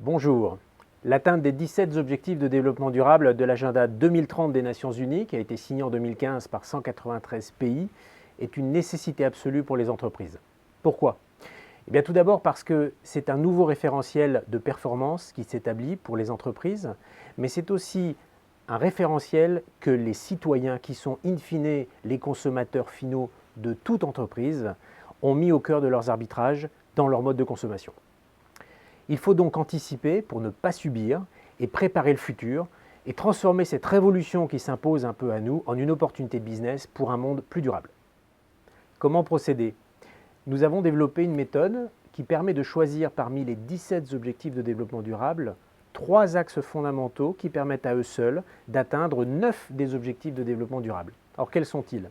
Bonjour. L'atteinte des 17 objectifs de développement durable de l'agenda 2030 des Nations Unies, qui a été signé en 2015 par 193 pays, est une nécessité absolue pour les entreprises. Pourquoi ? Eh bien, tout d'abord parce que c'est un nouveau référentiel de performance qui s'établit pour les entreprises, mais c'est aussi un référentiel que les citoyens, qui sont in fine les consommateurs finaux de toute entreprise, ont mis au cœur de leurs arbitrages dans leur mode de consommation. Il faut donc anticiper pour ne pas subir et préparer le futur et transformer cette révolution qui s'impose un peu à nous en une opportunité de business pour un monde plus durable. Comment procéder ? Nous avons développé une méthode qui permet de choisir parmi les 17 objectifs de développement durable 3 axes fondamentaux qui permettent à eux seuls d'atteindre 9 des objectifs de développement durable. Alors quels sont-ils ?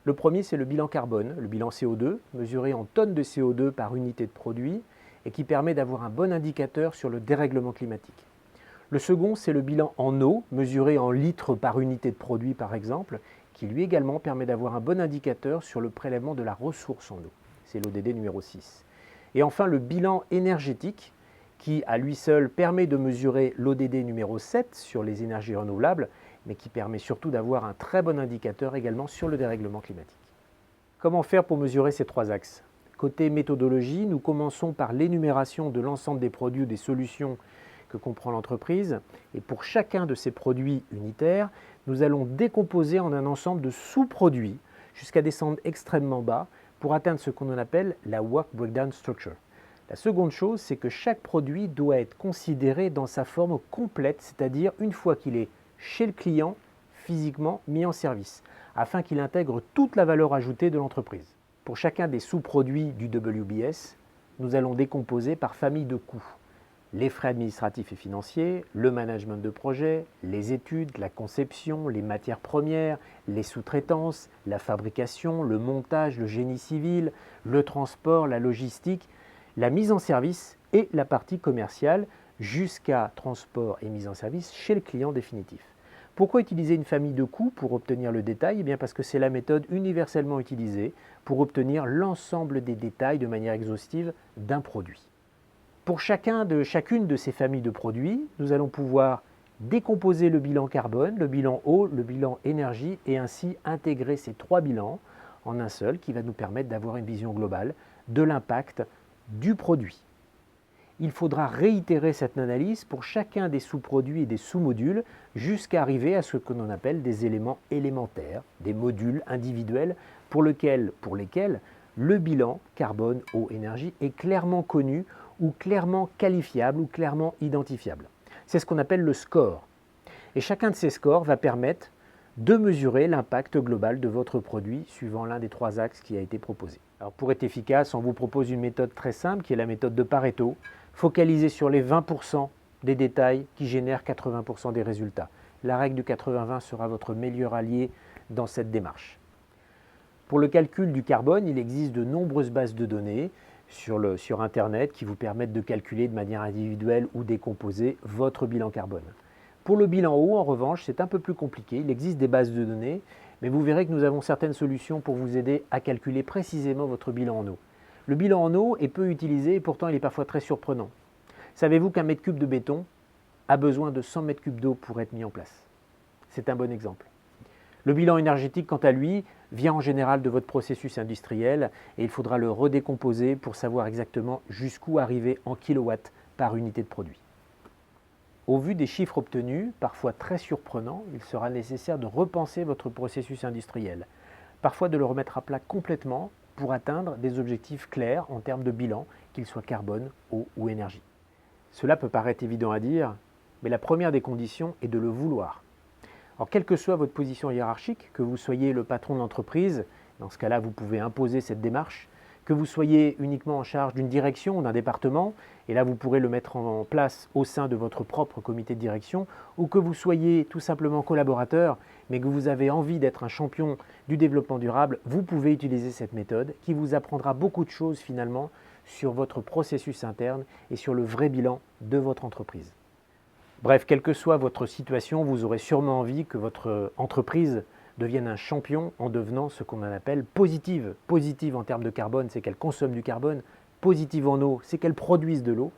Le premier, c'est le bilan carbone, le bilan CO2, mesuré en tonnes de CO2 par unité de produit, et qui permet d'avoir un bon indicateur sur le dérèglement climatique. Le second, c'est le bilan en eau, mesuré en litres par unité de produit par exemple, qui lui également permet d'avoir un bon indicateur sur le prélèvement de la ressource en eau. C'est l'ODD numéro 6. Et enfin, le bilan énergétique, qui à lui seul permet de mesurer l'ODD numéro 7 sur les énergies renouvelables, mais qui permet surtout d'avoir un très bon indicateur également sur le dérèglement climatique. Comment faire pour mesurer ces 3 axes ? Côté méthodologie, nous commençons par l'énumération de l'ensemble des produits ou des solutions que comprend l'entreprise. Et pour chacun de ces produits unitaires, nous allons décomposer en un ensemble de sous-produits jusqu'à descendre extrêmement bas pour atteindre ce qu'on appelle la Work Breakdown Structure. La seconde chose, c'est que chaque produit doit être considéré dans sa forme complète, c'est-à-dire une fois qu'il est chez le client, physiquement mis en service, afin qu'il intègre toute la valeur ajoutée de l'entreprise. Pour chacun des sous-produits du WBS, nous allons décomposer par famille de coûts. Les frais administratifs et financiers, le management de projet, les études, la conception, les matières premières, les sous-traitances, la fabrication, le montage, le génie civil, le transport, la logistique, la mise en service et la partie commerciale jusqu'à transport et mise en service chez le client définitif. Pourquoi utiliser une famille de coûts pour obtenir le détail ? Eh bien parce que c'est la méthode universellement utilisée pour obtenir l'ensemble des détails de manière exhaustive d'un produit. Pour chacune de ces familles de produits, nous allons pouvoir décomposer le bilan carbone, le bilan eau, le bilan énergie et ainsi intégrer ces 3 bilans en un seul qui va nous permettre d'avoir une vision globale de l'impact du produit. Il faudra réitérer cette analyse pour chacun des sous-produits et des sous-modules jusqu'à arriver à ce que l'on appelle des éléments élémentaires, des modules individuels pour lesquels le bilan carbone, eau, énergie est clairement connu ou clairement qualifiable ou clairement identifiable. C'est ce qu'on appelle le score. Et chacun de ces scores va permettre de mesurer l'impact global de votre produit suivant l'un des 3 axes qui a été proposé. Alors pour être efficace, on vous propose une méthode très simple qui est la méthode de Pareto, focalisée sur les 20% des détails qui génèrent 80% des résultats. La règle du 80-20 sera votre meilleur allié dans cette démarche. Pour le calcul du carbone, il existe de nombreuses bases de données sur Internet qui vous permettent de calculer de manière individuelle ou décomposée votre bilan carbone. Pour le bilan eau, en revanche, c'est un peu plus compliqué. Il existe des bases de données, mais vous verrez que nous avons certaines solutions pour vous aider à calculer précisément votre bilan en eau. Le bilan en eau est peu utilisé et pourtant il est parfois très surprenant. Savez-vous qu'un mètre cube de béton a besoin de 100 mètres cubes d'eau pour être mis en place ? C'est un bon exemple. Le bilan énergétique, quant à lui, vient en général de votre processus industriel et il faudra le redécomposer pour savoir exactement jusqu'où arriver en kilowatts par unité de produit. Au vu des chiffres obtenus, parfois très surprenants, il sera nécessaire de repenser votre processus industriel, parfois de le remettre à plat complètement pour atteindre des objectifs clairs en termes de bilan, qu'ils soient carbone, eau ou énergie. Cela peut paraître évident à dire, mais la première des conditions est de le vouloir. Alors, quelle que soit votre position hiérarchique, que vous soyez le patron de l'entreprise, dans ce cas-là, vous pouvez imposer cette démarche, que vous soyez uniquement en charge d'une direction ou d'un département, et là vous pourrez le mettre en place au sein de votre propre comité de direction, ou que vous soyez tout simplement collaborateur, mais que vous avez envie d'être un champion du développement durable, vous pouvez utiliser cette méthode qui vous apprendra beaucoup de choses finalement sur votre processus interne et sur le vrai bilan de votre entreprise. Bref, quelle que soit votre situation, vous aurez sûrement envie que votre entreprise devienne un champion en devenant ce qu'on appelle positive. Positive en termes de carbone, c'est qu'elle consomme du carbone. Positive en eau, c'est qu'elle produise de l'eau.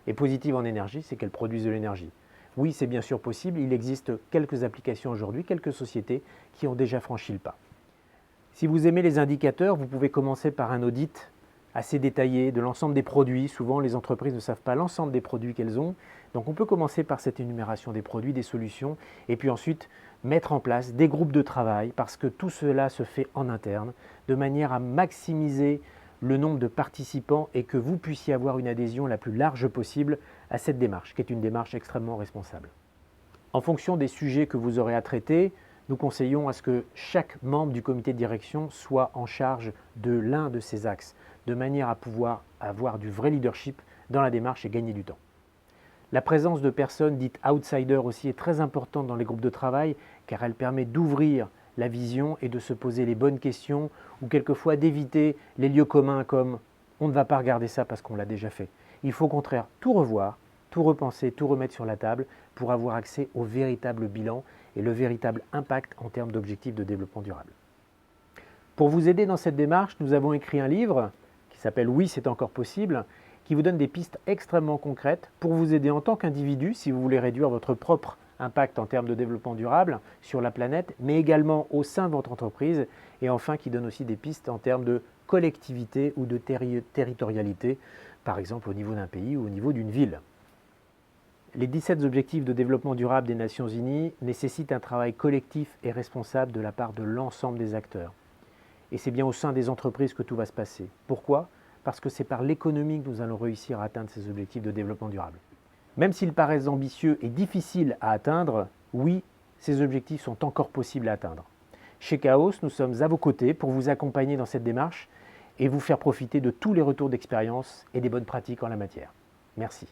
Et positive en énergie, c'est qu'elles produisent de l'énergie. Oui, c'est bien sûr possible, il existe quelques applications aujourd'hui, quelques sociétés qui ont déjà franchi le pas. Si vous aimez les indicateurs, vous pouvez commencer par un audit assez détaillé de l'ensemble des produits. Souvent, les entreprises ne savent pas l'ensemble des produits qu'elles ont. Donc on peut commencer par cette énumération des produits, des solutions, et puis ensuite mettre en place des groupes de travail, parce que tout cela se fait en interne, de manière à maximiser le nombre de participants et que vous puissiez avoir une adhésion la plus large possible à cette démarche, qui est une démarche extrêmement responsable. En fonction des sujets que vous aurez à traiter, nous conseillons à ce que chaque membre du comité de direction soit en charge de l'un de ces axes, de manière à pouvoir avoir du vrai leadership dans la démarche et gagner du temps. La présence de personnes dites outsiders aussi est très importante dans les groupes de travail, car elle permet d'ouvrir la vision et de se poser les bonnes questions, ou quelquefois d'éviter les lieux communs comme on ne va pas regarder ça parce qu'on l'a déjà fait. Il faut au contraire tout revoir, tout repenser, tout remettre sur la table pour avoir accès au véritable bilan et le véritable impact en termes d'objectifs de développement durable. Pour vous aider dans cette démarche, nous avons écrit un livre qui s'appelle « Oui, c'est encore possible », qui vous donne des pistes extrêmement concrètes pour vous aider en tant qu'individu, si vous voulez réduire votre propre impact en termes de développement durable sur la planète, mais également au sein de votre entreprise, et enfin qui donne aussi des pistes en termes de collectivité ou de territorialité, par exemple au niveau d'un pays ou au niveau d'une ville. Les 17 objectifs de développement durable des Nations Unies nécessitent un travail collectif et responsable de la part de l'ensemble des acteurs. Et c'est bien au sein des entreprises que tout va se passer. Pourquoi ? Parce que c'est par l'économie que nous allons réussir à atteindre ces objectifs de développement durable. Même s'ils paraissent ambitieux et difficiles à atteindre, oui, ces objectifs sont encore possibles à atteindre. Chez Chaos, nous sommes à vos côtés pour vous accompagner dans cette démarche et vous faire profiter de tous les retours d'expérience et des bonnes pratiques en la matière. Merci.